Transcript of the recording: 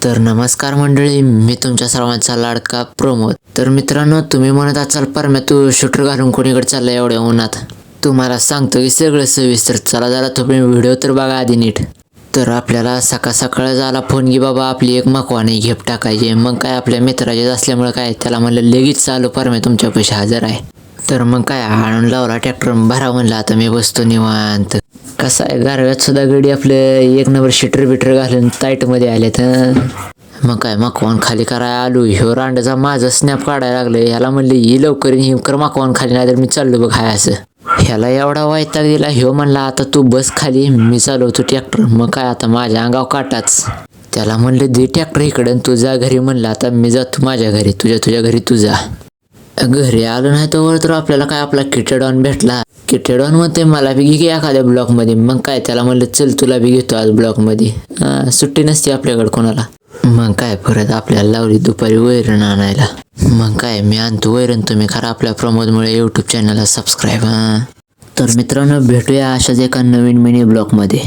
तर नमस्कार मंडळी, मी तुमच्या सर्वांचा लाडका प्रमोद. तर मित्रांनो, तुम्ही म्हणत असाल परम्या तू शूटर घालून कोणीकडे चालला एवढ्या उन्हात. तुम्हाला सांगतो की सगळं सविस्तर. चला जरा तुम्ही व्हिडिओ तर बघा आधी नीट. तर आपल्याला सकाळ सकाळ झाला फोन की बाबा आपली एक मकवानी घेप टाकायची. मग काय आपल्या मित्राचेच असल्यामुळे काय त्याला म्हणलं लगेच चालू परम्या तुमच्या पैसे हजर आहे. तर मग काय आणून लावला ट्रॅक्टर, भरा म्हणलं आता मी बसतो निवांत. कसं आहे गारव्यात सुद्धा गडी आपले एक नंबर शिटर बिटर घालून टाईट मध्ये आलेत. मग काय मकवान खाली करायला आलो. ह्यो रांडाचा माझा स्नॅप काढायला लागले. ह्याला म्हणले ही लवकर ही कर मकवान खाली, नाही तर मी चाललो बघ हाय असं. ह्याला एवढा वैताग दिला. ह्यो म्हणला आता तू बस खाली, मी चालवतो ट्रॅक्टर. मग काय आता माझ्या अंगाव काटाच. त्याला म्हणलं दे ट्रॅक्टर इकडं तू जा घरी. म्हणलं आता मी जातो माझ्या घरी, तुझ्या घरी तू जा. घरी आलो नाही तर आपल्याला काय आपला किटेडॉन भेटला. किटेडॉन म्हणते मला बी घे एखाद्या ब्लॉक मध्ये. मग काय त्याला म्हणलं चल तुला बी घेतो आज ब्लॉक मध्ये. सुट्टी नसते आपल्याकडे कोणाला. मग काय परत आपल्याला लावली दुपारी वैरण आणायला. मग काय मी आणतो वैरण. तुम्ही खरा आपल्या प्रमोदमुळे यूट्यूब चॅनलला सबस्क्राईब. तर मित्रांनो भेटूया अशाच एका नवीन मिनी ब्लॉग मध्ये.